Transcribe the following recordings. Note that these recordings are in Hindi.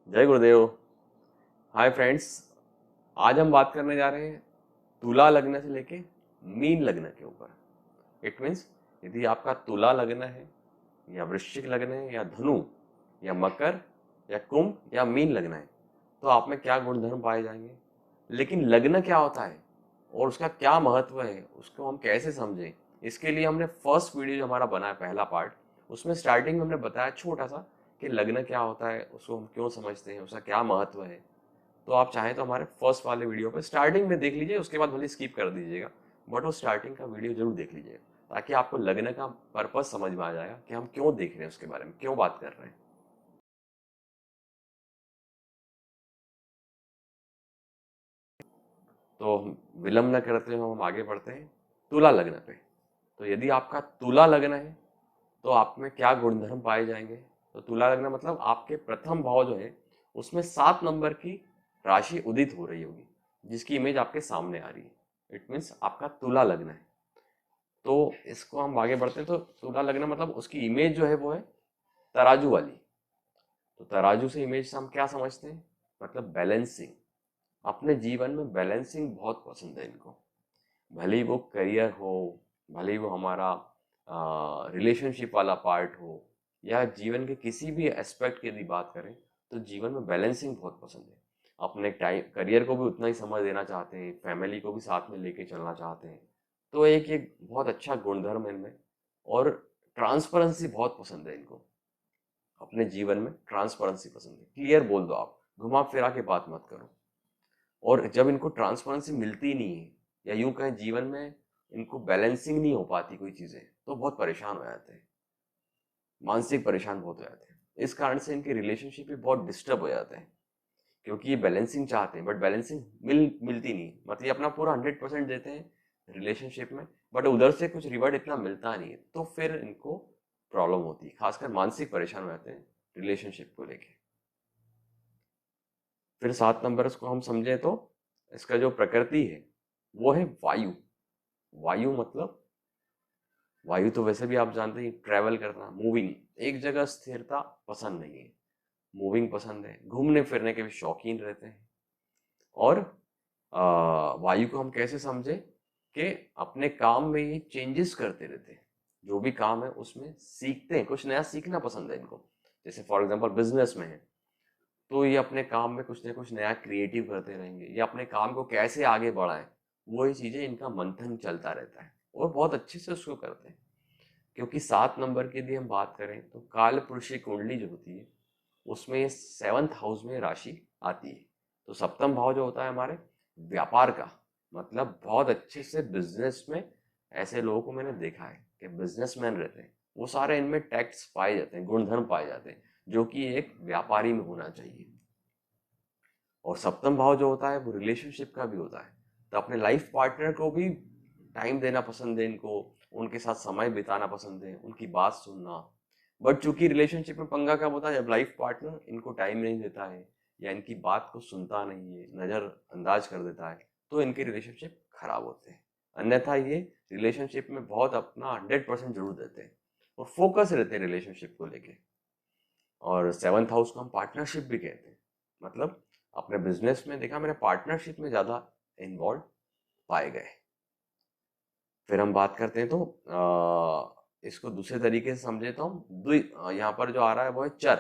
जय गुरुदेव। हाय फ्रेंड्स, आज हम बात करने जा रहे हैं तुला लग्न से लेके मीन लग्न के ऊपर। इट मीन्स यदि आपका तुला लग्न है या वृश्चिक लग्न है या धनु या मकर या कुंभ या मीन लग्न है तो आप में क्या गुणधर्म पाए जाएंगे। लेकिन लग्न क्या होता है और उसका क्या महत्व है, उसको हम कैसे समझें, इसके लिए हमने फर्स्ट वीडियो जो हमारा बना है पहला पार्ट, उसमें स्टार्टिंग में हमने बताया छोटा सा कि लग्न क्या होता है, उसको हम क्यों समझते हैं, उसका क्या महत्व है। तो आप चाहें तो हमारे फर्स्ट वाले वीडियो पे स्टार्टिंग में देख लीजिए, उसके बाद भले स्किप कर दीजिएगा, बट वो स्टार्टिंग का वीडियो जरूर देख लीजिएगा ताकि आपको लगने का पर्पस समझ में आ जाएगा कि हम क्यों देख रहे हैं, उसके बारे में क्यों बात कर रहे हैं। तो विलंब न करते हुए हम आगे बढ़ते हैं तुला लग्न पे। तो यदि आपका तुला लग्न है तो आप में क्या गुणधर्म पाए जाएंगे। तो तुला लग्न मतलब आपके प्रथम भाव जो है उसमें 7 नंबर की राशि उदित हो रही होगी, जिसकी इमेज आपके सामने आ रही है। इट मीन्स आपका तुला लग्न है। तो इसको हम आगे बढ़ते हैं। तो तुला लग्न मतलब उसकी इमेज जो है वो है तराजू वाली। तो तराजू से इमेज से हम क्या समझते हैं, मतलब बैलेंसिंग। अपने जीवन में बैलेंसिंग बहुत पसंद है इनको। भले ही वो करियर हो, भले ही वो हमारा रिलेशनशिप वाला पार्ट हो, या जीवन के किसी भी एस्पेक्ट की यदि बात करें तो जीवन में बैलेंसिंग बहुत पसंद है। अपने टाइम करियर को भी उतना ही समय देना चाहते हैं, फैमिली को भी साथ में लेके चलना चाहते हैं। तो एक एक बहुत अच्छा गुणधर्म है इनमें। और ट्रांसपेरेंसी बहुत पसंद है इनको। अपने जीवन में ट्रांसपेरेंसी पसंद है, क्लियर बोल दो, आप घुमा फिरा के बात मत करो। और जब इनको ट्रांसपेरेंसी मिलती नहीं है या यूं कहें जीवन में इनको बैलेंसिंग नहीं हो पाती कोई चीजें, तो बहुत परेशान हो जाते हैं, मानसिक परेशान बहुत हो जाते हैं। इस कारण से इनके रिलेशनशिप भी बहुत डिस्टर्ब हो जाते हैं, क्योंकि ये बैलेंसिंग चाहते हैं बट बैलेंसिंग मिलती नहीं। मतलब ये अपना पूरा 100% देते हैं रिलेशनशिप में, बट उधर से कुछ रिवॉर्ड इतना मिलता नहीं है, तो फिर इनको प्रॉब्लम होती है, खासकर मानसिक परेशान हो जाते हैं रिलेशनशिप को लेके। फिर 7 नंबर इसको हम समझे तो इसका जो प्रकृति है वो है वायु। वायु मतलब वायु तो वैसे भी आप जानते हैं, ट्रैवल करना, मूविंग, एक जगह स्थिरता पसंद नहीं है, मूविंग पसंद है, घूमने फिरने के भी शौकीन रहते हैं। और वायु को हम कैसे समझे कि अपने काम में ये चेंजेस करते रहते हैं। जो भी काम है उसमें सीखते हैं, कुछ नया सीखना पसंद है इनको। जैसे फॉर एग्जांपल बिजनेस में है तो ये अपने काम में कुछ ना कुछ नया क्रिएटिव करते रहेंगे, या अपने काम को कैसे आगे बढ़ाएं, वही चीजें इनका मंथन चलता रहता है और बहुत अच्छे से उसको करते हैं। क्योंकि 7 नंबर की यदि हम बात करें तो काल पुरुषी कुंडली जो होती है उसमें ये 7th हाउस में राशि आती है। तो सप्तम भाव जो होता है हमारे व्यापार का, मतलब बहुत अच्छे से बिजनेस में ऐसे लोगों को मैंने देखा है कि बिजनेसमैन रहते हैं, वो सारे इनमें टैक्ट्स पाए जाते हैं, गुणधर्म पाए जाते हैं, जो कि एक व्यापारी में होना चाहिए। और सप्तम भाव जो होता है वो रिलेशनशिप का भी होता है। तो अपने लाइफ पार्टनर को भी टाइम देना पसंद है इनको, उनके साथ समय बिताना पसंद है, उनकी बात सुनना। बट चूंकि रिलेशनशिप में पंगा कब होता है, जब लाइफ पार्टनर इनको टाइम नहीं देता है या इनकी बात को सुनता नहीं है, नजरअंदाज कर देता है, तो इनके रिलेशनशिप खराब होते हैं। अन्यथा ये रिलेशनशिप में बहुत अपना 100% जरूर देते हैं और फोकस रहते हैं रिलेशनशिप को लेके। और 7th हाउस को हम पार्टनरशिप भी कहते हैं। मतलब अपने बिजनेस में देखा मैंने, पार्टनरशिप में ज्यादा इन्वॉल्व पाए गए। फिर हम बात करते हैं तो इसको दूसरे तरीके से समझे तो हम यहाँ पर जो आ रहा है वो है चर।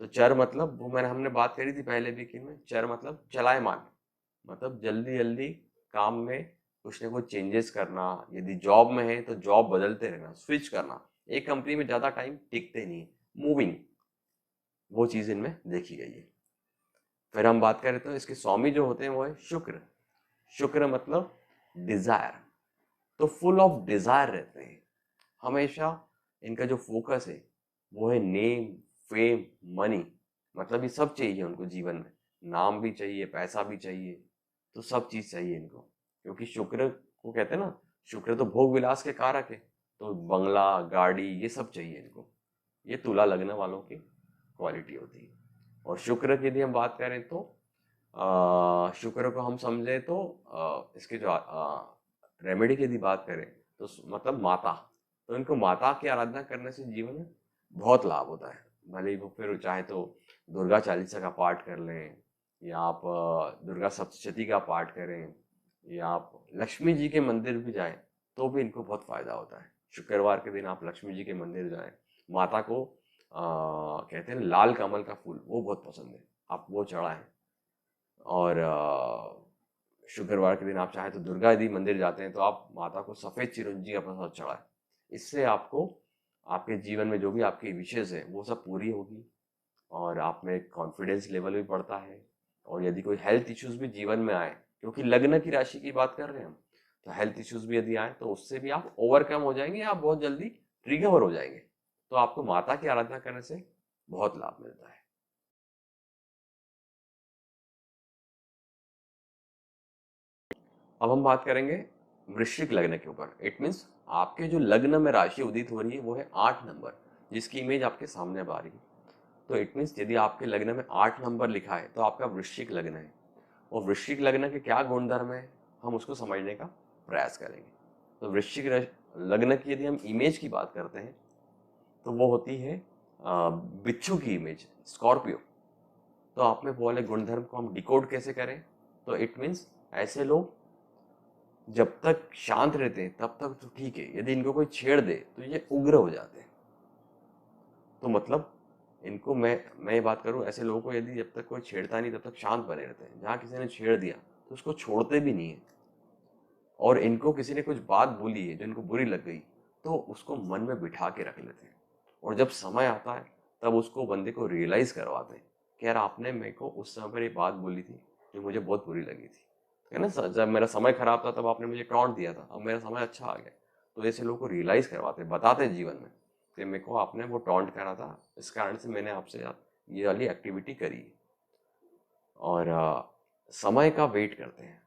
तो चर मतलब वो मैंने हमने बात करी थी पहले भी कि में चर मतलब चलायमान, मतलब जल्दी जल्दी काम में कुछ ना कुछ चेंजेस करना। यदि जॉब में है तो जॉब बदलते रहना, स्विच करना, एक कंपनी में ज्यादा टाइम टिकते नहीं, मूविंग, वो चीज इनमें देखी गई है। फिर हम बात करें तो इसके स्वामी जो होते हैं वो है शुक्र। शुक्र मतलब डिजायर, तो फुल ऑफ डिजायर रहते हैं हमेशा। इनका जो फोकस है वो है नेम, फेम, मनी। मतलब ये सब चाहिए उनको जीवन में, नाम भी चाहिए, पैसा भी चाहिए, तो सब चीज चाहिए इनको। क्योंकि शुक्र को कहते हैं ना, शुक्र तो भोग विलास के कारक है, तो बंगला, गाड़ी, ये सब चाहिए इनको। ये तुला लगने वालों की क्वालिटी होती है। और शुक्र की यदि हम बात करें तो शुक्र को हम समझे तो इसके जो रेमेडी की यदि बात करें तो मतलब माता, तो इनको माता की आराधना करने से जीवन में बहुत लाभ होता है। भले ही वो फिर चाहे तो दुर्गा चालीसा का पाठ कर लें, या आप दुर्गा सप्तशती का पाठ करें, या आप लक्ष्मी जी के मंदिर भी जाएं तो भी इनको बहुत फायदा होता है। शुक्रवार के दिन आप लक्ष्मी जी के मंदिर जाएं, माता को कहते हैं लाल कमल का फूल वो बहुत पसंद है, आप वो चढ़ाएं। और शुक्रवार के दिन आप चाहें तो दुर्गा यदि मंदिर जाते हैं तो आप माता को सफ़ेद चिरंजी अपने साथ चढ़ाएं। इससे आपको आपके जीवन में जो भी आपकी विशेष है वो सब पूरी होगी, और आप में कॉन्फिडेंस लेवल भी बढ़ता है। और यदि कोई हेल्थ इश्यूज भी जीवन में आए, क्योंकि लग्न की राशि की बात कर रहे हैं हम, तो हेल्थ इश्यूज भी यदि आए तो उससे भी आप ओवरकम हो जाएंगे, आप बहुत जल्दी रिकवर हो जाएंगे। तो आपको माता की आराधना करने से बहुत लाभ मिलता है। अब हम बात करेंगे वृश्चिक लग्न के ऊपर। इट मीन्स आपके जो लग्न में राशि उदित हो रही है वो है 8 नंबर, जिसकी इमेज आपके सामने अब आ रही है। तो इट मीन्स यदि आपके लग्न में 8 नंबर लिखा है तो आपका वृश्चिक लग्न है। और वृश्चिक लग्न के क्या गुणधर्म है हम उसको समझने का प्रयास करेंगे। तो लग्न की यदि हम इमेज की बात करते हैं तो वो होती है बिच्छू की इमेज, स्कॉर्पियो। तो आप में वो वाले गुणधर्म को हम डिकोड कैसे करें? तो इट मीन्स ऐसे लोग जब तक शांत रहते हैं तब तक तो ठीक है, यदि इनको कोई छेड़ दे तो ये उग्र हो जाते हैं। तो मतलब इनको मैं ये बात करूं, ऐसे लोगों को यदि जब तक कोई छेड़ता नहीं तब तक शांत बने रहते हैं। जहां किसी ने छेड़ दिया तो उसको छोड़ते भी नहीं है। और इनको किसी ने कुछ बात बोली है जो इनको बुरी लग गई तो उसको मन में बिठा के रख लेते हैं, और जब समय आता है तब उसको बंदे को रियलाइज करवाते हैं कि यार आपने मेरे को उस समय पर ये बात बोली थी जो मुझे बहुत बुरी लगी थी, है ना। जब मेरा समय खराब था तब आपने मुझे टॉन्ट दिया था, अब मेरा समय अच्छा आ गया। तो ऐसे लोगों को रियलाइज करवाते हैं, बताते हैं जीवन में कि मेरे को आपने वो टॉन्ट करा था, इस कारण से मैंने आपसे ये वाली एक्टिविटी करी। और समय का वेट करते हैं,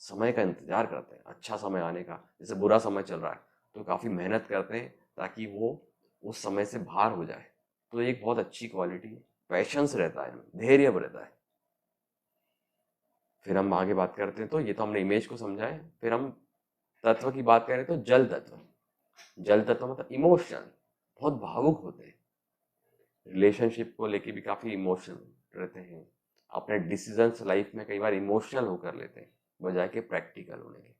समय का इंतजार करते हैं अच्छा समय आने का। जैसे बुरा समय चल रहा है तो काफ़ी मेहनत करते हैं ताकि वो उस समय से बाहर हो जाए। तो एक बहुत अच्छी क्वालिटी है, पैशंस रहता है, धैर्य रहता है। फिर हम आगे बात करते हैं, तो ये तो हमने इमेज को समझा है। फिर हम तत्व की बात करें तो जल तत्व। जल तत्व मतलब इमोशनल, बहुत भावुक होते हैं, रिलेशनशिप को लेके भी काफ़ी इमोशनल रहते हैं। अपने डिसीजंस लाइफ में कई बार इमोशनल होकर लेते हैं बजाय के प्रैक्टिकल होने के।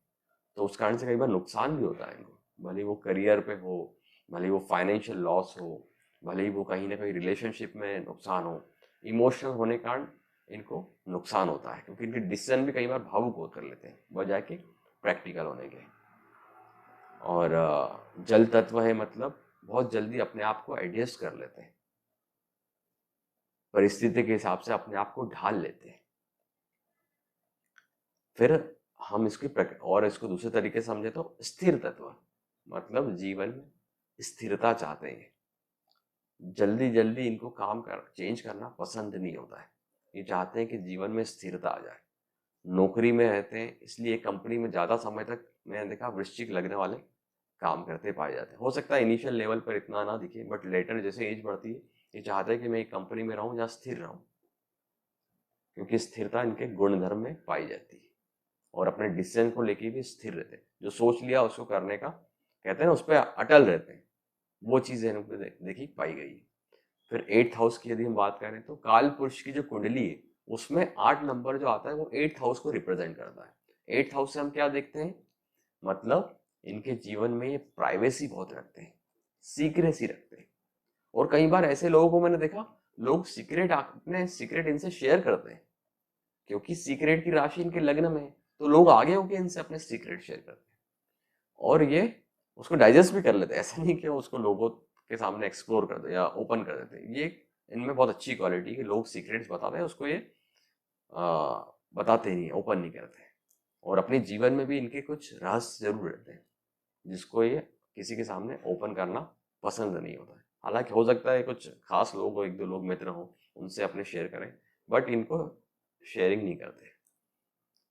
तो उस कारण से कई बार नुकसान भी होता है इनको, भले ही वो करियर पे हो, भले ही वो फाइनेंशियल लॉस हो, भले ही वो कहीं ना कहीं रिलेशनशिप में नुकसान हो। इमोशनल होने के कारण इनको नुकसान होता है, क्योंकि इनके डिसीजन भी कई बार भावुक होकर लेते हैं बजाय के प्रैक्टिकल होने के। और जल तत्व है मतलब बहुत जल्दी अपने आप को एडजस्ट कर लेते हैं, परिस्थिति के हिसाब से अपने आप को ढाल लेते हैं। फिर हम और इसको दूसरे तरीके से समझे तो स्थिर तत्व मतलब जीवन में स्थिरता चाहते हैं। जल्दी जल्दी इनको काम कर चेंज करना पसंद नहीं होता है, ये चाहते हैं कि जीवन में स्थिरता आ जाए। नौकरी में रहते हैं इसलिए कंपनी में ज़्यादा समय तक मैंने देखा वृश्चिक लगने वाले काम करते पाए जाते हैं। हो सकता है इनिशियल लेवल पर इतना ना दिखे, बट लेटर जैसे एज बढ़ती है ये चाहते हैं कि मैं एक कंपनी में रहूं या स्थिर रहूं, क्योंकि स्थिरता इनके गुणधर्म में पाई जाती है। और अपने डिसीजन को लेके भी स्थिर रहते हैं, जो सोच लिया उसको करने का कहते हैं ना, उस पर अटल रहते हैं। वो चीज़ें इनको देखी पाई गई है। फिर 8th हाउस की यदि हम बात करें तो काल पुरुष की जो कुंडली है उसमें 8 नंबर जो आता है वो 8th हाउस को रिप्रेजेंट करता है। 8th हाउस से हम क्या देखते हैं, मतलब इनके जीवन में ये प्राइवेसी बहुत रखते हैं, सीक्रेसी रखते हैं। और कई बार ऐसे लोगों को मैंने देखा, लोग अपने सीक्रेट इनसे शेयर करते हैं, क्योंकि सीक्रेट की राशि इनके लग्न में है तो लोग आगे होके इनसे अपने सीक्रेट शेयर करते हैं, और ये उसको डाइजेस्ट भी कर लेते हैं। ऐसा नहीं कि उसको लोगों के सामने एक्सप्लोर कर दे या ओपन कर देते हैं। ये इनमें बहुत अच्छी क्वालिटी है, लोग सीक्रेट्स बताते हैं उसको ये बताते नहीं, ओपन नहीं करते। और अपने जीवन में भी इनके कुछ रहस्य जरूर रहते हैं जिसको ये किसी के सामने ओपन करना पसंद नहीं होता है। हालांकि हो सकता है कुछ खास लोग हो, 1-2 लोग मित्र हो, उनसे अपने शेयर करें, बट इनको शेयरिंग नहीं करते।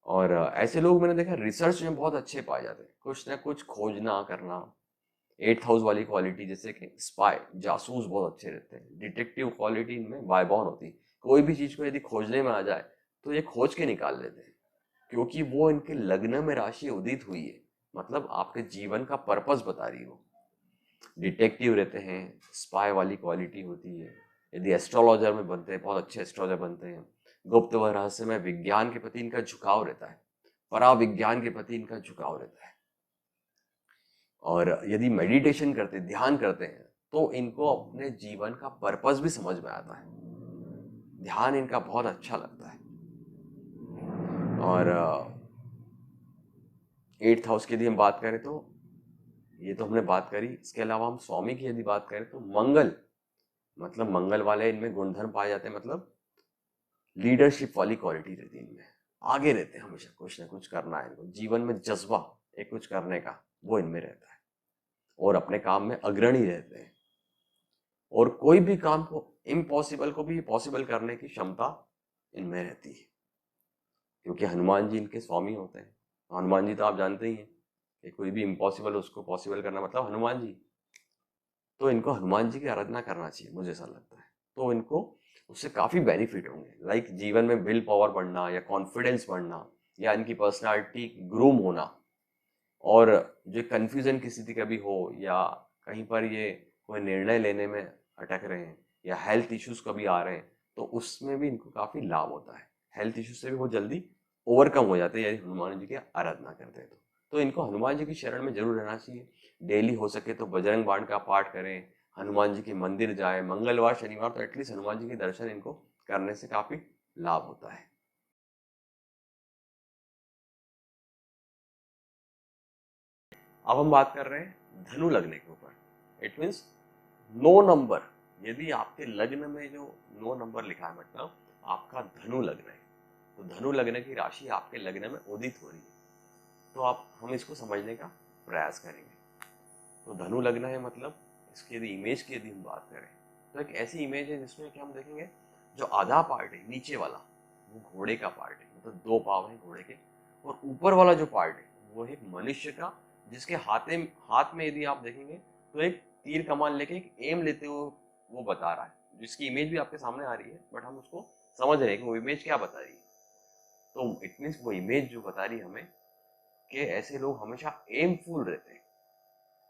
और ऐसे लोग मैंने देखा रिसर्च में बहुत अच्छे पाए जाते हैं, कुछ ना कुछ खोजना करना। 8th हाउस वाली क्वालिटी जैसे कि स्पाई, जासूस बहुत अच्छे रहते हैं। डिटेक्टिव क्वालिटी इनमें बायबॉर्न होती है, कोई भी चीज़ को यदि खोजने में आ जाए तो ये खोज के निकाल लेते हैं, क्योंकि वो इनके लग्न में राशि उदित हुई है, मतलब आपके जीवन का पर्पस बता रही हो। डिटेक्टिव रहते हैं, स्पाई वाली क्वालिटी होती है। यदि एस्ट्रोलॉजर में बनते हैं, बहुत अच्छे एस्ट्रोलॉजर बनते हैं। गुप्त व रहस्यमय विज्ञान के प्रति इनका झुकाव रहता है, पराविज्ञान के प्रति इनका झुकाव रहता है। और यदि मेडिटेशन करते, ध्यान करते हैं, तो इनको अपने जीवन का पर्पस भी समझ में आता है। ध्यान इनका बहुत अच्छा लगता है। और 8th हाउस की यदि हम बात करें तो ये तो हमने बात करी। इसके अलावा हम स्वामी की यदि बात करें तो मंगल, मतलब मंगल वाले इनमें गुणधर्म पाए जाते हैं, मतलब लीडरशिप वाली क्वालिटी रहती है इनमें। आगे रहते हैं हमेशा, कुछ ना कुछ करना है इनको, जीवन में जज्बा एक कुछ करने का वो इनमें रहता है। और अपने काम में अग्रणी रहते हैं, और कोई भी काम को, इम्पॉसिबल को भी पॉसिबल करने की क्षमता इनमें रहती है, क्योंकि हनुमान जी इनके स्वामी होते हैं। हनुमान जी तो आप जानते ही हैं कि कोई भी इम्पॉसिबल उसको पॉसिबल करना मतलब हनुमान जी। तो इनको हनुमान जी की आराधना करना चाहिए, मुझे ऐसा लगता है। तो इनको उससे काफ़ी बेनिफिट होंगे, लाइक जीवन में विल पावर बढ़ना, या कॉन्फिडेंस बढ़ना, या इनकी पर्सनालिटी ग्रूम होना। और जो कन्फ्यूजन की स्थिति कभी हो, या कहीं पर ये कोई निर्णय लेने में अटक रहे हैं, या हेल्थ इश्यूज कभी आ रहे हैं, तो उसमें भी इनको काफ़ी लाभ होता है। हेल्थ इश्यूज से भी बहुत जल्दी ओवरकम हो जाते हैं यदि हनुमान जी की आराधना करते हैं तो इनको हनुमान जी की शरण में जरूर रहना चाहिए। डेली हो सके तो बजरंग बाण का पाठ करें, हनुमान जी के मंदिर जाए, मंगलवार शनिवार तो एटलीस्ट हनुमान जी के दर्शन इनको करने से काफ़ी लाभ होता है। अब हम बात कर रहे हैं धनु लग्न के ऊपर। इट मीन्स 9 नंबर, यदि आपके लग्न में जो 9 नंबर लिखा है, मतलब आपका धनु लग्न है, तो धनु लग्न की राशि आपके लग्न में उदित हो रही है। तो आप हम इसको समझने का प्रयास करेंगे। तो धनु लग्न है, मतलब इसकी यदि इमेज की यदि हम बात करें तो एक ऐसी इमेज है जिसमें कि हम देखेंगे जो आधा पार्ट है नीचे वाला, वो घोड़े का पार्ट है, मतलब 2 पाँव हैं घोड़े के। और ऊपर वाला जो पार्ट है वो है मनुष्य का, जिसके हाथ में यदि आप देखेंगे तो एक तीर कमान लेके एक एम लेते हुए वो बता रहा है, जिसकी इमेज भी आपके सामने आ रही है, बट हम उसको समझ रहे हैं कि वो इमेज क्या बता रही है। तो इट मीन्स वो इमेज जो बता रही है हमें कि ऐसे लोग हमेशा एमफुल रहते हैं।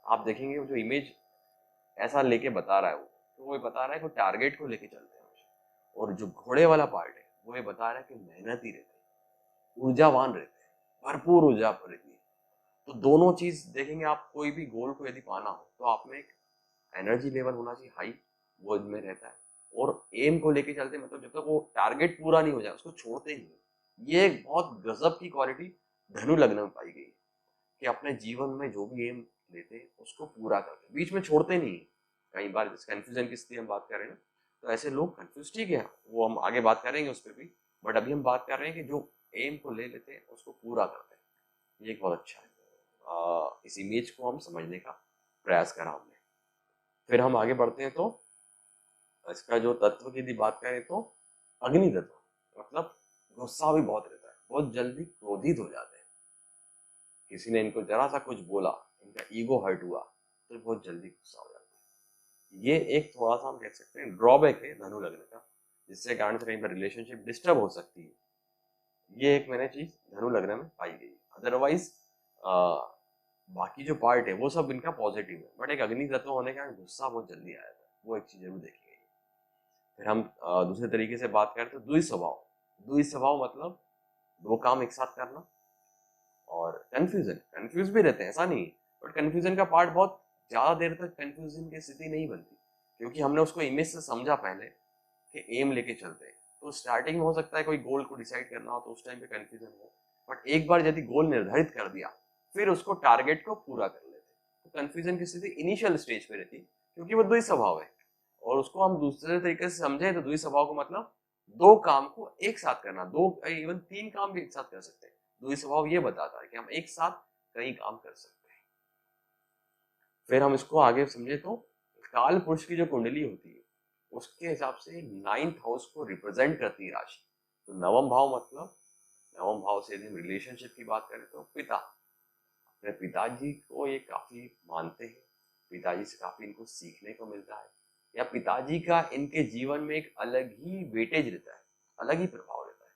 आप देखेंगे वो जो इमेज ऐसा लेके बता रहा है वो, तो वो बता रहा है कि टारगेट को लेके चलते हैं हमेशा। और जो घोड़े वाला पार्ट है वो ये बता रहा है कि मेहनती रहते हैं, ऊर्जावान रहते हैं, भरपूर ऊर्जा रहती है। तो दोनों चीज देखेंगे आप, कोई भी गोल को यदि पाना हो तो आप में एक एनर्जी लेवल होना चाहिए हाई, वो इनमें रहता है। और एम को लेके चलते, मतलब जब तक वो टारगेट पूरा नहीं हो जाए उसको छोड़ते नहीं। ये एक बहुत गजब की क्वालिटी धनु लग्न में पाई गई है, कि अपने जीवन में जो भी एम लेते हैं उसको पूरा करते हैं, बीच में छोड़ते नहीं। कई बार कंफ्यूजन की स्थिति हम बात करें ना, तो ऐसे लोग कंफ्यूज, ठीक है वो हम आगे बात करेंगे उस पर भी, बट अभी हम बात कर रहे हैं कि जो एम को ले लेते हैं उसको पूरा करते हैं। ये एक बहुत अच्छा है। इस इमेज को हम समझने का प्रयास करा हमने। फिर हम आगे बढ़ते हैं तो इसका जो तत्व की यदि बात करें तो अग्नि तत्व, मतलब गुस्सा भी बहुत रहता है, बहुत जल्दी क्रोधित हो जाते हैं। किसी ने इनको जरा सा कुछ बोला, इनका ईगो हर्ट हुआ तो बहुत जल्दी गुस्सा हो जाता है। ये एक थोड़ा सा हम कह सकते हैं ड्रॉबैक है धनु लग्न का, जिससे कारण से कहीं पर रिलेशनशिप डिस्टर्ब हो सकती है। ये एक मैंने चीज धनु लग्न में पाई गई। अदरवाइज बाकी जो पार्ट है वो सब इनका पॉजिटिव है, बट एक अग्नि तत्व होने के कारण गुस्सा बहुत जल्दी आया था, वो एक चीज जरूर देखी गई है। फिर हम दूसरे तरीके से बात करें तो द्वि स्वभाव। द्वि स्वभाव मतलब दो काम एक साथ करना, और कंफ्यूजन, कंफ्यूज भी रहते हैं ऐसा नहीं, बट कंफ्यूजन का पार्ट बहुत ज्यादा देर तक कंफ्यूजन की स्थिति नहीं बनती, क्योंकि हमने उसको इमेज से समझा पहले कि एम लेके चलते हैं। तो स्टार्टिंग में हो सकता है कोई गोल को डिसाइड करना हो तो उस टाइम पे कंफ्यूजन हो, बट एक बार यदि गोल निर्धारित कर दिया फिर उसको टारगेट को पूरा कर लेते हैं। तो कंफ्यूजन की स्थिति इनिशियल स्टेज पे रहती है, क्योंकि वो द्वि स्वभाव है। और उसको हम दूसरे तरीके से समझे तो द्वि स्वभाव को मतलब दो काम को एक साथ करना, दो इवन तीन काम भी एक साथ कर सकते हैं। द्वि स्वभाव ये बताता है कि हम एक साथ कई काम कर सकते हैं। फिर हम इसको आगे समझे तो काल पुरुष की जो कुंडली होती है उसके हिसाब से 9th हाउस को रिप्रेजेंट करती है राशि। तो नवम भाव मतलब, नवम भाव से यदि रिलेशनशिप की बात करें तो पिता, अपने पिताजी को ये काफी मानते हैं, पिताजी से काफी इनको सीखने को मिलता है, या पिताजी का इनके जीवन में एक अलग ही वेटेज रहता है, अलग ही प्रभाव रहता है।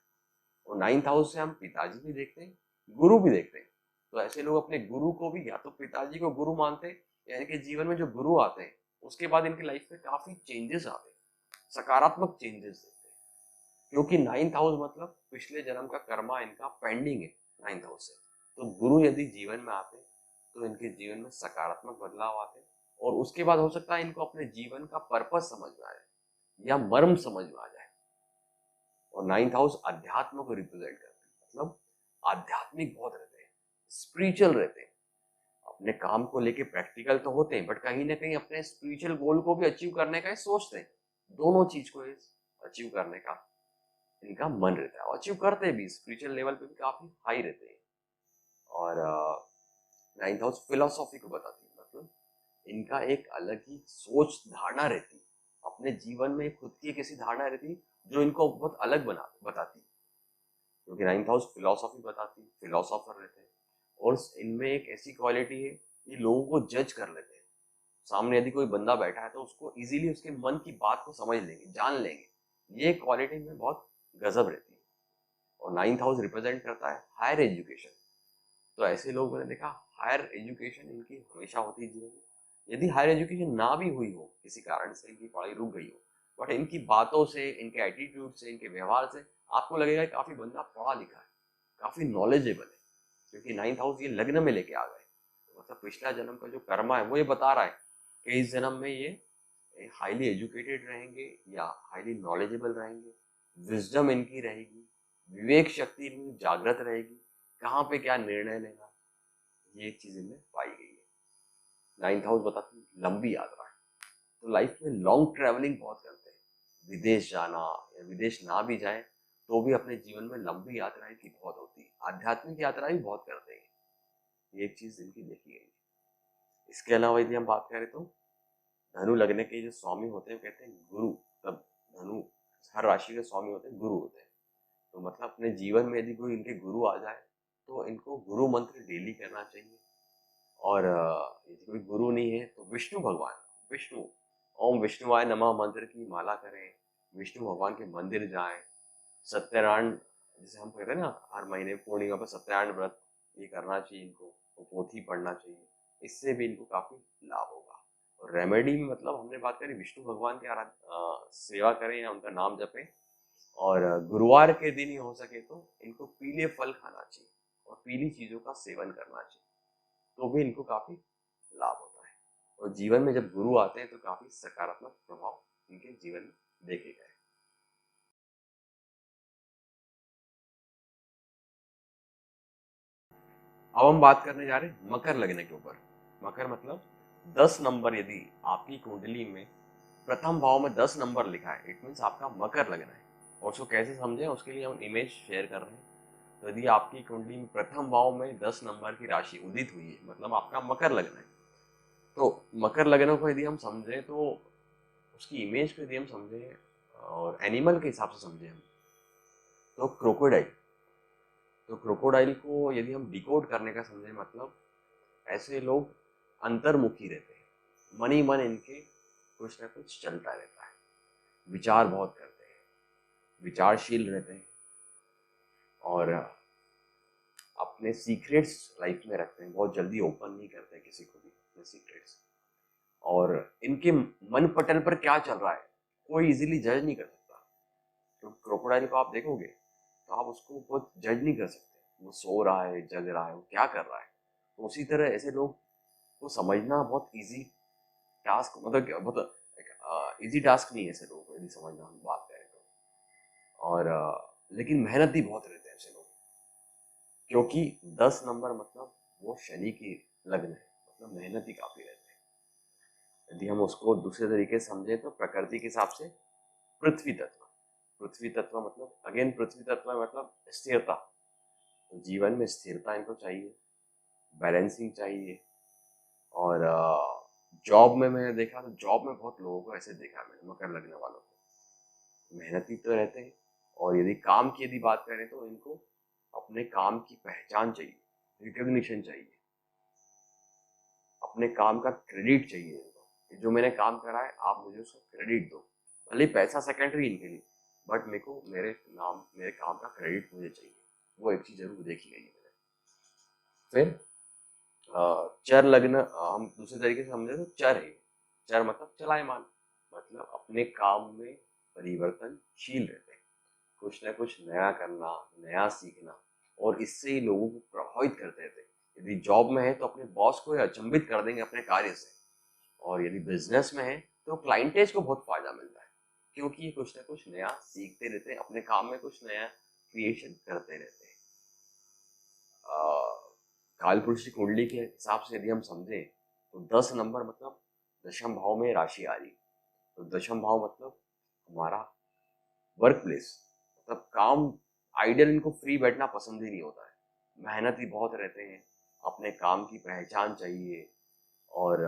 और 9th हाउस से हम पिताजी भी देखते हैं, गुरु भी देखते हैं। तो ऐसे लोग अपने गुरु को भी या तो पिताजी को गुरु मानते हैं, या इनके जीवन में जो गुरु आते हैं उसके बाद इनकी लाइफ में काफी चेंजेस आते हैं, सकारात्मक चेंजेस देते हैं। क्योंकि 9th हाउस मतलब पिछले जन्म का कर्मा इनका पेंडिंग है 9th हाउस से। तो गुरु यदि जीवन में आते तो इनके जीवन में सकारात्मक बदलाव आते और उसके बाद हो सकता है इनको अपने जीवन का पर्पस समझ में आ जाए या मर्म समझ में आ जाए। और 9th हाउस अध्यात्म को रिप्रेजेंट करते हैं, मतलब आध्यात्मिक बहुत रहते हैं, स्पिरिचुअल रहते हैं। अपने काम को लेके प्रैक्टिकल तो होते हैं बट कहीं ना कहीं अपने स्पिरिचुअल गोल को भी अचीव करने का सोचते हैं। दोनों चीज को अचीव करने का इनका मन रहता है, अचीव करते भी, स्पिरिचुअल लेवल पे भी काफी हाई रहते हैं। और 9th हाउस फिलोसॉफी को बताती है, मतलब इनका एक अलग ही सोच धारणा रहती है, अपने जीवन में खुद की एक ऐसी धारणा रहती है जो इनको बहुत अलग बताती है। क्योंकि 9th हाउस फिलोसॉफी बताती है, फिलोसॉफर रहते हैं और इनमें एक ऐसी क्वालिटी है ये लोगों को जज कर लेते हैं। सामने यदि कोई बंदा बैठा है तो उसको इजीली उसके मन की बात को समझ लेंगे, जान लेंगे। ये क्वालिटी में बहुत गजब रहती है। और 9th हाउस रिप्रेजेंट करता है हायर एजुकेशन। तो ऐसे लोग मैंने देखा हायर एजुकेशन इनकी हमेशा होती है जीवन में। यदि हायर एजुकेशन ना भी हुई हो, किसी कारण से इनकी पढ़ाई रुक गई हो, बट इनकी बातों से, इनके एटीट्यूड से, इनके व्यवहार से आपको लगेगा काफी बंदा पढ़ा लिखा है, काफी नॉलेजेबल है। क्योंकि 9th हाउस ये लग्न में लेके आ गए, तो मतलब पिछला जन्म का जो कर्मा है वो ये बता रहा है कि इस जन्म में ये हाईली एजुकेटेड रहेंगे या हाईली नॉलेजेबल रहेंगे, विजडम इनकी रहेगी, विवेक शक्ति इनकी जागृत रहेगी, कहाँ पे क्या निर्णय लेना, ये एक चीज इनमें पाई गई है। 9th हाउस बताती है लंबी यात्रा है, तो लाइफ में लॉन्ग ट्रेवलिंग बहुत करते हैं, विदेश जाना या विदेश ना भी जाए तो भी अपने जीवन में लंबी यात्राएं की बहुत होती है, आध्यात्मिक यात्रा भी बहुत करते हैं। ये एक चीज इनकी देखी गई है। इसके अलावा यदि हम बात करें तो धनु लगने के जो स्वामी होते हैं कहते हैं गुरु, तब धनु हर राशि के स्वामी होते हैं, गुरु होते हैं। तो मतलब अपने जीवन में यदि कोई इनके गुरु आ जाए तो इनको गुरु मंत्र डेली करना चाहिए। और यदि कोई गुरु नहीं है तो विष्णु भगवान, विष्णु, ओम विष्णुवाय नमः मंत्र की माला करें, विष्णु भगवान के मंदिर जाएं, सत्यनारायण, जैसे हम कहते हैं ना हर महीने पूर्णिमा पर सत्यनारायण व्रत, ये करना चाहिए इनको, तो पोथी पढ़ना चाहिए, इससे भी इनको काफी लाभ होगा। और रेमेडी में मतलब हमने बात करी विष्णु भगवान की सेवा करें या उनका नाम जपें। और गुरुवार के दिन ही हो सके तो इनको पीले फल खाना चाहिए और पीली चीजों का सेवन करना चाहिए, तो भी इनको काफी लाभ होता है। और जीवन में जब गुरु आते हैं तो काफी सकारात्मक प्रभाव इनके जीवन में देखे गए। अब हम बात करने जा रहे हैं मकर लगने के ऊपर। मकर मतलब 10 नंबर यदि आपकी कुंडली में प्रथम भाव में 10 नंबर लिखा है, इट मीन्स आपका मकर लगना है। और उसको कैसे समझें उसके लिए हम इमेज शेयर कर रहे हैं। तो यदि आपकी कुंडली में प्रथम भाव में 10 नंबर की राशि उदित हुई है, मतलब आपका मकर लगना है। तो मकर लगनों को यदि हम समझें तो उसकी इमेज को यदि हम समझें और एनिमल के हिसाब से समझें हम, तो क्रोकोडाइल। तो क्रोकोडाइल को यदि हम डिकोड करने का समझें, मतलब ऐसे लोग अंतर्मुखी रहते हैं, मन ही मन इनके कुछ ना कुछ चलता रहता है, विचार बहुत करते हैं, विचारशील रहते हैं और अपने सीक्रेट्स लाइफ में रखते हैं, बहुत जल्दी ओपन नहीं करते किसी को भी अपने सीक्रेट्स। और इनके मन पटल पर क्या चल रहा है कोई इजीली जज नहीं कर सकता। तो क्रोकोडाइल को आप देखोगे तो आप उसको बहुत जज नहीं कर सकते, वो सो रहा है, जग रहा है, वो क्या कर रहा है। तो उसी तरह ऐसे लोग को समझना बहुत इजी टास्क, मतलब बहुत इजी टास्क नहीं है ऐसे लोगों को यदि समझना हम बात करें तो। और लेकिन मेहनती बहुत रहते हैं ऐसे लोग, क्योंकि 10 नंबर मतलब वो शनि की लग्न है, मतलब मेहनती काफी रहते हैं। यदि हम उसको दूसरे तरीके से समझे तो प्रकृति के हिसाब से पृथ्वी तत्व, पृथ्वी तत्व मतलब अगेन पृथ्वी तत्व मतलब स्थिरता। तो जीवन में स्थिरता इनको चाहिए, बैलेंसिंग चाहिए। और जॉब में मैंने देखा तो जॉब में बहुत लोगों को ऐसे देखा मैंने, मकर लगने वालों को मेहनती तो रहते हैं। और यदि काम की यदि बात करें तो इनको अपने काम की पहचान चाहिए, रिकग्निशन चाहिए, अपने काम का क्रेडिट चाहिए इनको, जो मैंने काम करा है आप मुझे उसका क्रेडिट दो। भले पैसा सेकेंडरी इनके लिए, बट मेरे को मेरे काम का क्रेडिट मुझे चाहिए। वो एक चीज जरूर देखी गई है मैंने। फिर चर लग्न हम दूसरे तरीके से समझे तो चर है। चर मतलब चलायमान, मतलब अपने काम में परिवर्तनशील रहते हैं, कुछ ना कुछ नया करना, नया सीखना, और इससे ही लोगों को प्रभावित करते रहते हैं। यदि जॉब में है तो अपने बॉस को अचंभित कर देंगे अपने कार्य से, और यदि बिजनेस में है तो क्लाइंटेज को बहुत फायदा मिलता है, क्योंकि ये कुछ ना कुछ नया सीखते रहते हैं, अपने काम में कुछ नया क्रिएशन करते रहते हैं। काल पुरुष की कुंडली के हिसाब से यदि हम समझें तो 10 नंबर मतलब दशम भाव में राशि आ रही, तो दशम भाव मतलब हमारा वर्क प्लेस, मतलब काम। आइडियल इनको फ्री बैठना पसंद ही नहीं होता है, मेहनती बहुत रहते हैं, अपने काम की पहचान चाहिए, और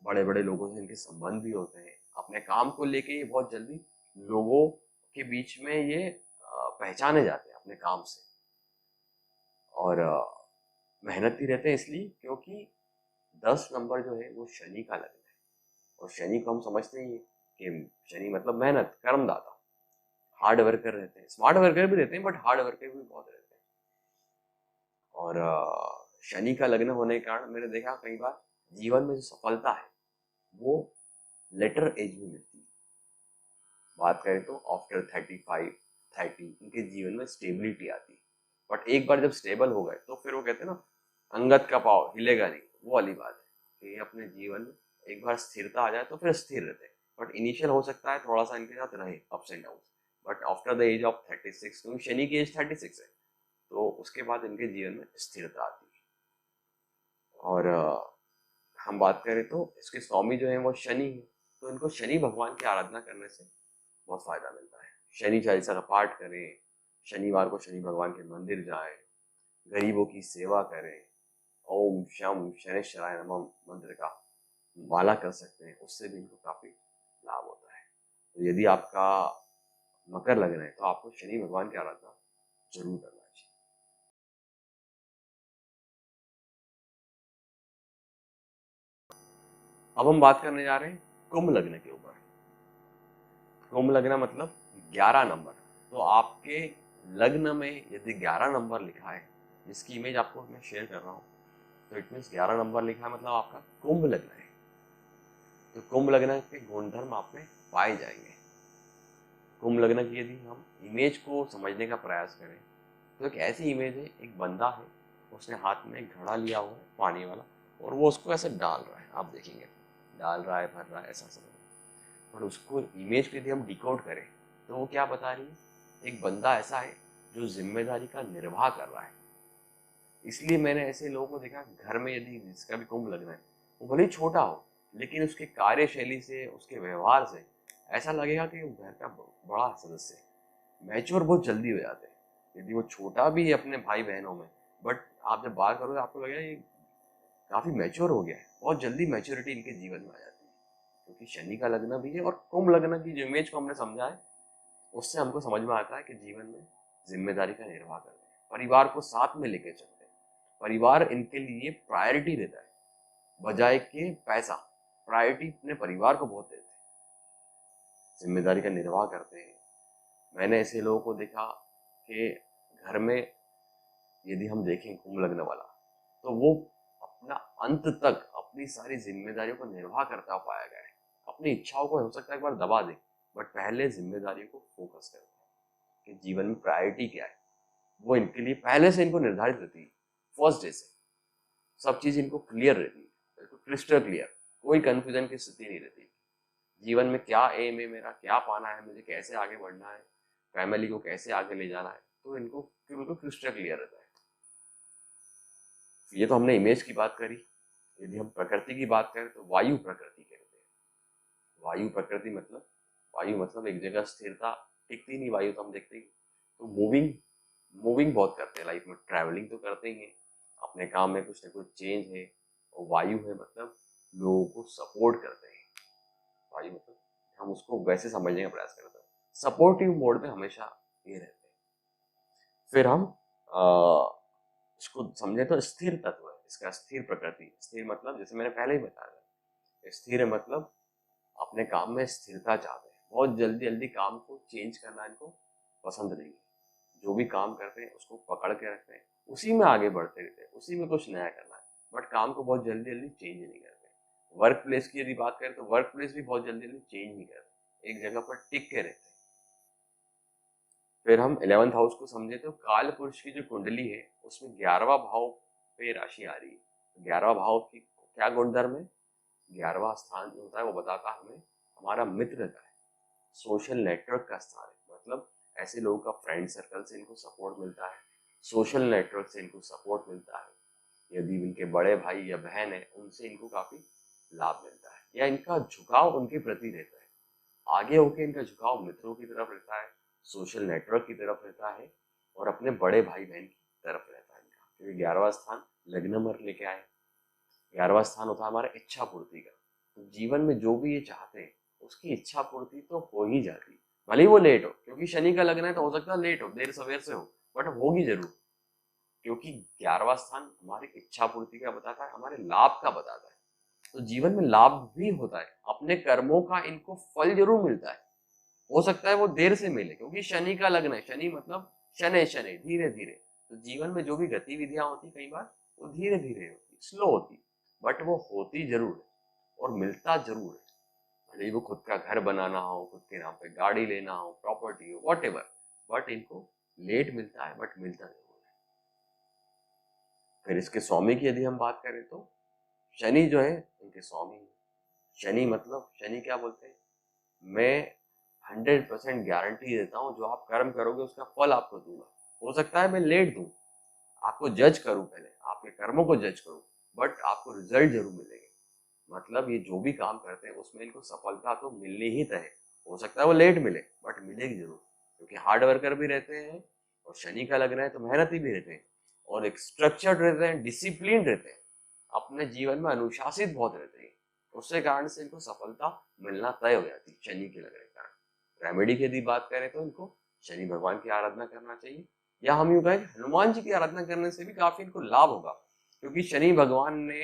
बड़े बड़े लोगों से इनके संबंध भी होते हैं, अपने काम को लेके ये बहुत जल्दी लोगों के बीच में ये पहचाने जाते हैं अपने काम से। और मेहनती रहते हैं इसलिए क्योंकि 10 नंबर जो है वो शनि का लगन है, और शनि को हम समझते ही हैं कि शनि मतलब मेहनत, कर्मदाता, हार्ड वर्कर रहते हैं, स्मार्ट वर्कर भी रहते हैं बट हार्ड वर्कर भी बहुत रहते हैं। और शनि का लग्न होने के कारण मैंने देखा कई बार जीवन में जो सफलता है वो लेटर एज में मिलती है। बात करें तो आफ्टर 35 30 इनके जीवन में स्टेबिलिटी आती है, बट एक बार जब स्टेबल हो गए तो फिर वो कहते हैं ना, अंगद का पाँव हिलेगा नहीं, वो वाली बात है कि अपने जीवन में एक बार स्थिरता आ जाए तो फिर स्थिर रहते हैं। बट इनिशियल हो सकता है थोड़ा सा इनके साथ रहे ups and down, but after the age of 36, क्योंकि शनि की एज 36 है, तो उसके बाद इनके जीवन में स्थिरता आती है। और हम बात करें तो इसके स्वामी जो है वो शनि है, तो इनको शनि भगवान की आराधना करने से बहुत फायदा मिलता है। शनि चालीसा का पाठ करें, शनिवार को शनि भगवान के मंदिर जाएं, गरीबों की सेवा करें, ओम शम शनिश्चराय नमः मंत्र का माला कर सकते हैं, उससे भी इनको काफी लाभ होता है। तो यदि आपका मकर लग्न है तो आपको शनि भगवान की आराधना जरूर करना चाहिए। अब हम बात करने जा रहे हैं कुंभ लग्न के ऊपर। कुंभ लग्न मतलब 11 नंबर। तो आपके लग्न में यदि 11 नंबर लिखा है, जिसकी इमेज आपको मैं शेयर कर रहा हूँ, तो इट मीन्स 11 नंबर लिखा है मतलब आपका कुंभ लग्न है। तो कुंभ लग्न के गुणधर्म आप में पाए जाएंगे। कुंभ लग्न की यदि हम इमेज को समझने का प्रयास करें तो एक ऐसी इमेज है, एक बंदा है, उसने हाथ में एक घड़ा लिया हुआ है पानी वाला, और वो उसको ऐसे डाल रहा है, आप देखेंगे डाल रहा है, भर रहा है, ऐसा समझ। और उसको इमेज को यदि हम डिकोड करें तो वो क्या बता रही है, एक बंदा ऐसा है जो जिम्मेदारी का निर्वाह कर रहा है। इसलिए मैंने ऐसे लोगों को देखा, घर में यदि जिसका भी कुंभ लगना है, वो भले ही छोटा हो, लेकिन उसके कार्यशैली से, उसके व्यवहार से ऐसा लगेगा कि वो घर का बड़ा सदस्य है। मैच्योर बहुत जल्दी हो जाते हैं यदि वो छोटा भी है अपने भाई बहनों में, बट आप जब बात करोगे आपको लगेगा ये काफी मैच्योर हो गया है, बहुत जल्दी मैच्योरिटी इनके जीवन में आ जाती है, क्योंकि शनि का लग्न भी है। और कुंभ लग्न की जो इमेज को हमने समझा है उससे हमको समझ में आता है कि जीवन में जिम्मेदारी का निर्वाह करते हैं, परिवार को साथ में लेके चलते हैं, परिवार इनके लिए प्रायोरिटी देता है, बजाय के पैसा प्रायोरिटी अपने परिवार को बहुत देते हैं, जिम्मेदारी का निर्वाह करते हैं। मैंने ऐसे लोगों को देखा कि घर में यदि हम देखें कुंभ लग्न वाला, तो वो अपना अंत तक अपनी सारी जिम्मेदारियों को निर्वाह करता पाया गया है। अपनी इच्छाओं को हो सकता है एक बार दबा दे, बट पहले जिम्मेदारियों को फोकस करते हैं कि जीवन में प्रायोरिटी क्या है, वो इनके लिए पहले से इनको निर्धारित रहती है। फर्स्ट डे से सब चीज इनको क्लियर रहती है, बिल्कुल क्रिस्टल क्लियर, कोई कंफ्यूजन की स्थिति नहीं रहती। जीवन में क्या एम है मेरा, क्या पाना है मुझे, कैसे आगे बढ़ना है, फैमिली को कैसे आगे ले जाना है, तो इनको बिल्कुल क्रिस्टल क्लियर रहता है। ये तो हमने इमेज की बात करी। यदि हम प्रकृति की बात करें तो वायु प्रकृति कहते हैं। वायु प्रकृति मतलब, वायु मतलब एक जगह स्थिरता, टिकती नहीं वायु, तो हम देखते ही। तो मूविंग, मूविंग बहुत करते हैं लाइफ में, ट्रैवलिंग तो करते ही हैं, अपने काम में कुछ ना कुछ चेंज है। और वायु है मतलब लोगों को सपोर्ट करते हैं। वायु मतलब हम उसको वैसे समझने का प्रयास करते हैं, सपोर्टिव मोड में हमेशा ये रहते हैं। फिर हम इसको समझे तो स्थिर तत्व है इसका, स्थिर प्रकृति। स्थिर मतलब जैसे मैंने पहले ही बताया, स्थिर है मतलब अपने काम में स्थिरता चाहते हैं, बहुत जल्दी जल्दी काम को चेंज करना इनको पसंद नहीं है। जो भी काम करते हैं उसको पकड़ के रखते हैं, उसी में आगे बढ़ते रहते हैं, उसी में कुछ नया करना है। बट काम को बहुत जल्दी जल्दी चेंज नहीं करते। वर्क प्लेस की यदि बात करें तो वर्क प्लेस भी बहुत जल्दी जल्दी चेंज नहीं करते, एक जगह पर टिक के रहते हैं। फिर हम 11th हाउस को समझे तो काल पुरुष की जो कुंडली है उसमें 11वां भाव पे राशि आ रही है। 11वां भाव की क्या गुणधर्म है? 11वां स्थान जो होता है वो बताता है हमें हमारा मित्र का है, सोशल नेटवर्क का स्थान है। मतलब ऐसे लोगों का फ्रेंड सर्कल से इनको सपोर्ट मिलता है, सोशल नेटवर्क से इनको सपोर्ट मिलता है। यदि इनके बड़े भाई या बहन है उनसे इनको काफी लाभ मिलता है, या इनका झुकाव उनके प्रति रहता है। आगे होके इनका झुकाव मित्रों की तरफ रहता है, सोशल नेटवर्क की तरफ रहता है, और अपने बड़े भाई बहन की तरफ रहता है इनका, क्योंकि 11वां स्थान लग्न में लेके आए। 11वां स्थान होता है हमारा इच्छा पूर्ति का। तो जीवन में जो भी ये चाहते हैं उसकी इच्छा पूर्ति तो हो ही जाती, भले ही वो लेट हो, क्योंकि शनि का लग्न है तो हो सकता है लेट हो, देर सवेर से हो, बट होगी जरूर। क्योंकि 11वां स्थान हमारी इच्छा पूर्ति का बताता है, हमारे लाभ का बताता है। तो जीवन में लाभ भी होता है, अपने कर्मों का इनको फल जरूर मिलता है। हो सकता है वो देर से मिले, क्योंकि शनि का लग्न है, शनि मतलब शनि शनि धीरे धीरे। तो जीवन में जो भी गतिविधियां होती कई बार वो धीरे धीरे होती, स्लो होती, बट वो होती जरूर है और मिलता जरूर है। भले ही वो खुद का घर बनाना हो, खुद के नाम पे गाड़ी लेना हो, प्रॉपर्टी हो, वॉट एवर, बट इनको लेट मिलता है बट मिलता जरूर है। फिर इसके स्वामी की यदि हम बात करें तो शनि जो है इनके स्वामी है। शनि मतलब शनि क्या बोलते हैं? मैं 100% गारंटी देता हूँ जो आप कर्म करोगे उसका फल आपको दूंगा। हो सकता है मैं लेट दूं, आपको जज करूं, पहले आपके कर्मों को जज करूं, बट आपको रिजल्ट जरूर मिलेंगे। मतलब ये जो भी काम करते हैं उसमें इनको सफलता तो मिलनी ही तय है। हो सकता है वो लेट मिले बट मिलेगी जरूर, क्योंकि हार्ड वर्कर भी रहते हैं और शनि का लग रहा है तो मेहनती भी रहते हैं, और एक स्ट्रक्चर्ड रहते हैं, डिसिप्लिन रहते हैं, अपने जीवन में अनुशासित बहुत रहते हैं। उसके कारण से इनको सफलता मिलना तय हो जाती है शनि के लगने के कारण। रेमेडी की यदि बात करें तो इनको शनि भगवान की आराधना करना चाहिए, या हम यूं कहें हनुमान जी की आराधना करने से भी काफी इनको लाभ होगा। क्योंकि शनि भगवान ने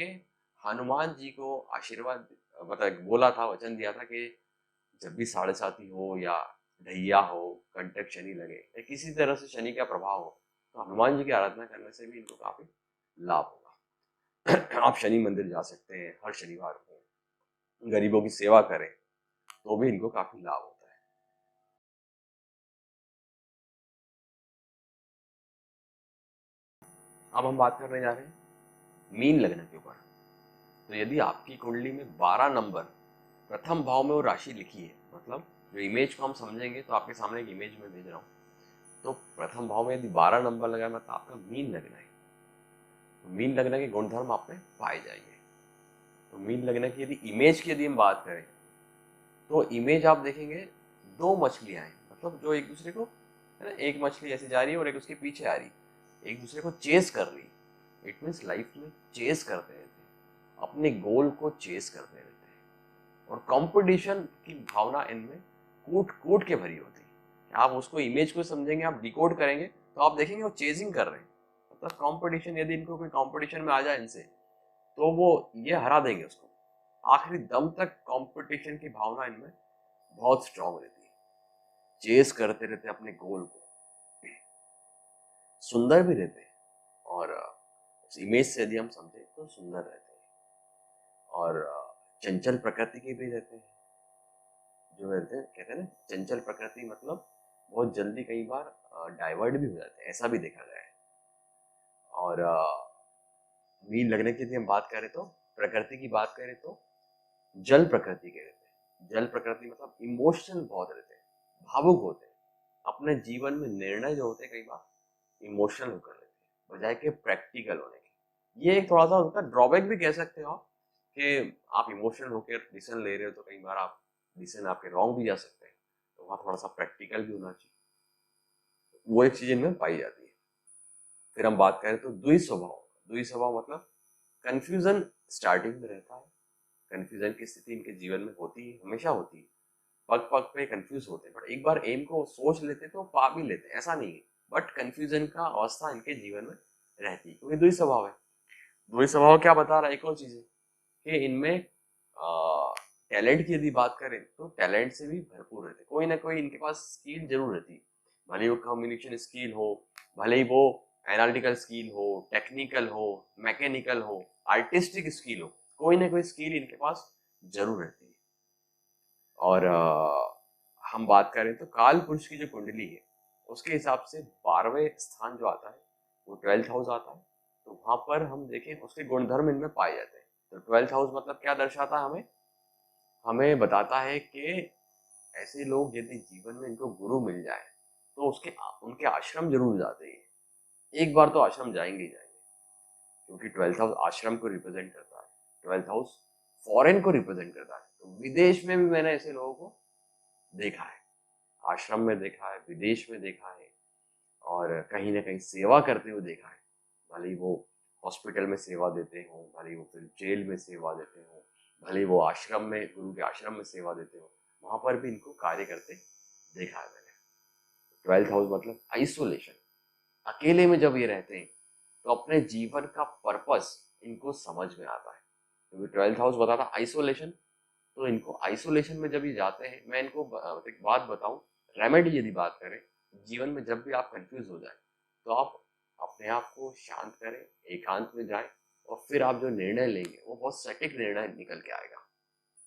हनुमान जी को आशीर्वाद मतलब बोला था, वचन दिया था कि जब भी साढ़े साती हो या ढैया हो, कंटक शनि लगे या किसी तरह से शनि का प्रभाव हो, तो हनुमान जी की आराधना करने से भी इनको काफी लाभ होगा। आप शनि मंदिर जा सकते हैं हर शनिवार को, गरीबों की सेवा करें तो भी इनको काफी लाभ होता है। अब हम बात करने जा रहे हैं मीन लग्न के ऊपर। तो यदि आपकी कुंडली में 12 नंबर प्रथम भाव में वो राशि लिखी है, मतलब जो इमेज को हम समझेंगे तो आपके सामने एक इमेज में भेज रहा हूँ, तो प्रथम भाव में यदि 12 नंबर लगा मतलब आपका मीन लग्न है। तो मीन लग्न के गुणधर्म आप में पाए जाएंगे। तो मीन लग्न की यदि इमेज की यदि हम बात करें तो इमेज आप देखेंगे दो मछलियां हैं, मतलब जो एक दूसरे को, है ना, एक मछली ऐसे जा रही है और एक उसके पीछे आ रही, एक दूसरे को चेस कर रही। इट मीन्स लाइफ में चेस करते रहते हैं, अपने गोल को चेस करते रहते हैं, और कंपटीशन की भावना इनमें कूट कूट के भरी होती है। आप उसको इमेज को समझेंगे, आप डिकोड करेंगे तो आप देखेंगे वो चेजिंग कर रहे हैं, मतलब कंपटीशन, यदि इनको कोई कंपटीशन में आ जाए इनसे तो वो ये हरा देंगे उसको। आखिरी दम तक कंपटीशन की भावना इनमें बहुत स्ट्रांग रहती है, चेस करते रहते अपने गोल को। सुंदर भी रहते हैं, और उस इमेज से यदि हम समझे तो सुंदर रहते हैं, और चंचल प्रकृति के भी रहते हैं। जो रहते हैं कहते हैं ना चंचल प्रकृति, मतलब बहुत जल्दी कई बार डाइवर्ट भी हो जाते हैं, ऐसा भी देखा गया है। और मीन लगने की यदि हम बात करें तो प्रकृति की बात करें तो जल प्रकृति के रहते हैं। जल प्रकृति मतलब इमोशनल बहुत रहते हैं, भावुक होते हैं, अपने जीवन में निर्णय जो होते हैं कई बार इमोशनल होकर लेते हैं बजाय के प्रैक्टिकल होने के। ये एक थोड़ा सा उनका ड्रॉबैक भी कह सकते हो आप, कि आप इमोशनल होकर डिसीजन ले रहे हो तो कई बार आप डिसीजन आपके रॉन्ग भी जा सकते हैं, तो वहाँ थोड़ा सा प्रैक्टिकल भी होना चाहिए। वो एक चीज इनमें पाई जाती है। फिर हम बात करें तो द्विस्वभाव। द्विस्वभाव मतलब कंफ्यूजन स्टार्टिंग में रहता है, कंफ्यूजन की स्थिति इनके जीवन में होती है, हमेशा होती है, पग पग पे कंफ्यूज होते हैं, बट एक बार एम को सोच लेते तो पा भी लेते हैं, ऐसा नहीं है, बट कंफ्यूजन का अवस्था इनके जीवन में रहती है, क्योंकि द्वि स्वभाव है। द्वि स्वभाव क्या बता रहा है? एक और चीज है कि इनमें टैलेंट की यदि बात करें तो टैलेंट से भी भरपूर रहते हैं, कोई ना कोई इनके पास स्किल जरूर रहती है। भले ही वो कम्युनिकेशन स्किल हो, भले ही वो एनालिटिकल स्किल हो, टेक्निकल हो, मैकेनिकल हो, आर्टिस्टिक स्किल हो, कोई ना कोई स्किल इनके पास जरूर रहती है। और हम बात करें तो काल पुरुष की जो कुंडली है उसके हिसाब से 12वें स्थान जो आता है वो 12th हाउस आता है। तो वहां पर हम देखें उसके गुणधर्म इनमें पाए जाते हैं। तो 12th हाउस मतलब क्या दर्शाता है हमें? हमें बताता है कि ऐसे लोग यदि जीवन में इनको गुरु मिल जाए तो उसके उनके आश्रम जरूर जाते हैं, एक बार तो आश्रम जाएंगे ही जाएंगे, क्योंकि 12th हाउस आश्रम को रिप्रेजेंट करता है, 12th हाउस फॉरेन को रिप्रेजेंट करता है। तो विदेश में भी मैंने ऐसे लोगों को देखा है, आश्रम में देखा है, विदेश में देखा है, और कहीं ना कहीं सेवा करते हुए देखा है। भले ही वो हॉस्पिटल में सेवा देते हो, भले ही वो फिर जेल में सेवा देते हो, भले ही वो आश्रम में गुरु के आश्रम में सेवा देते हो, वहां पर भी इनको कार्य करते देखा है मैंने। 12th हाउस मतलब आइसोलेशन, अकेले में जब ये रहते हैं तो अपने जीवन का पर्पस इनको समझ में आता है, क्योंकि 12th हाउस बताता आइसोलेशन। तो इनको आइसोलेशन में जब ये जाते हैं, मैं इनको एक बात बताऊं, रेमेडी यदि बात करें, जीवन में जब भी आप कंफ्यूज हो जाए तो आप अपने आप को शांत करें, एकांत में जाएं, और फिर आप जो निर्णय लेंगे वो बहुत सटीक निर्णय निकल के आएगा,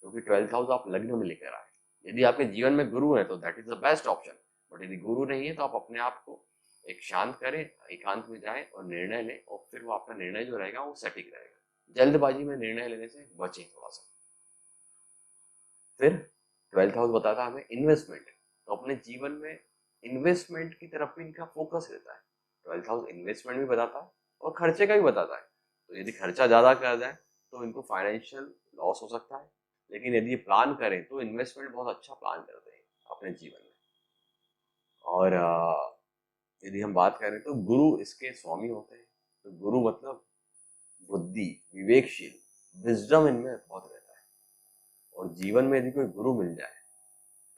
क्योंकि 12th हाउस आप लग्न में लेकर आए। यदि आपके जीवन में गुरु है तो that is the best option, but यदि गुरु नहीं है तो आप अपने आप को एक शांत करें, एकांत में जाएं और निर्णय लें, और फिर वो आपका निर्णय जो रहेगा वो सटीक रहेगा। जल्दबाजी में निर्णय लेने से बचें थोड़ा सा। फिर 12th हाउस बताता है हमें इन्वेस्टमेंट, तो अपने जीवन में इन्वेस्टमेंट की तरफ भी इनका फोकस रहता है। 12th हाउस इन्वेस्टमेंट भी बताता है और खर्चे का भी बताता है। तो यदि खर्चा ज़्यादा कर जाए तो इनको फाइनेंशियल लॉस हो सकता है, लेकिन यदि ये प्लान करें तो इन्वेस्टमेंट बहुत अच्छा प्लान करते हैं अपने जीवन में। और यदि हम बात करें तो गुरु इसके स्वामी होते हैं। तो गुरु मतलब बुद्धि, विवेकशील, विजडम इनमें बहुत रहता है। और जीवन में यदि कोई गुरु मिल जाए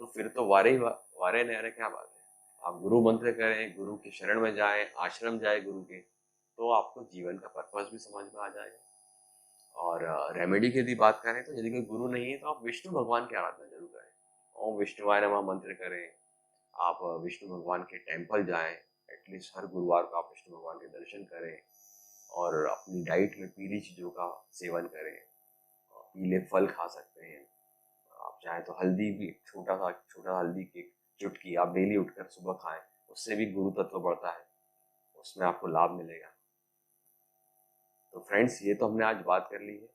तो फिर तो वारे न्यारे क्या बात है। आप गुरु मंत्र करें, गुरु की शरण में जाएं, आश्रम जाए गुरु के, तो आपको जीवन का पर्पस भी समझ में आ जाएगा। और रेमेडी की यदि बात करें तो यदि कोई गुरु नहीं है तो आप विष्णु भगवान की आराधना जरूर करें। ओम विष्णुवाय नमः मंत्र करें, आप विष्णु भगवान के टेम्पल जाएं, एटलीस्ट हर गुरुवार को आप विष्णु भगवान के दर्शन करें, और अपनी डाइट में पीली चीज़ों का सेवन करें, पीले फल खा सकते हैं। आप चाहें तो हल्दी भी, छोटा हल्दी की चुटकी आप डेली उठकर सुबह खाएं, उससे भी गुरु तत्व बढ़ता है, उसमें आपको लाभ मिलेगा। तो फ्रेंड्स, ये तो हमने आज बात कर ली है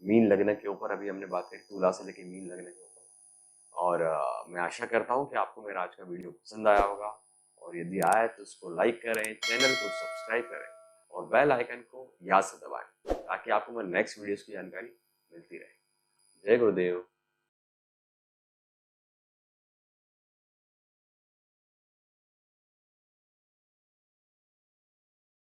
मीन लग्न के ऊपर, अभी हमने बात करी तुला से लेकर मीन लग्न के ऊपर। और मैं आशा करता हूँ कि आपको मेरा आज का वीडियो पसंद आया होगा, और यदि आया तो उसको लाइक करें, चैनल को सब्सक्राइब करें, और बेल आइकन को याद से दबाएं, ताकि आपको मेरे नेक्स्ट वीडियोस की जानकारी मिलती रहे। जय गुरुदेव।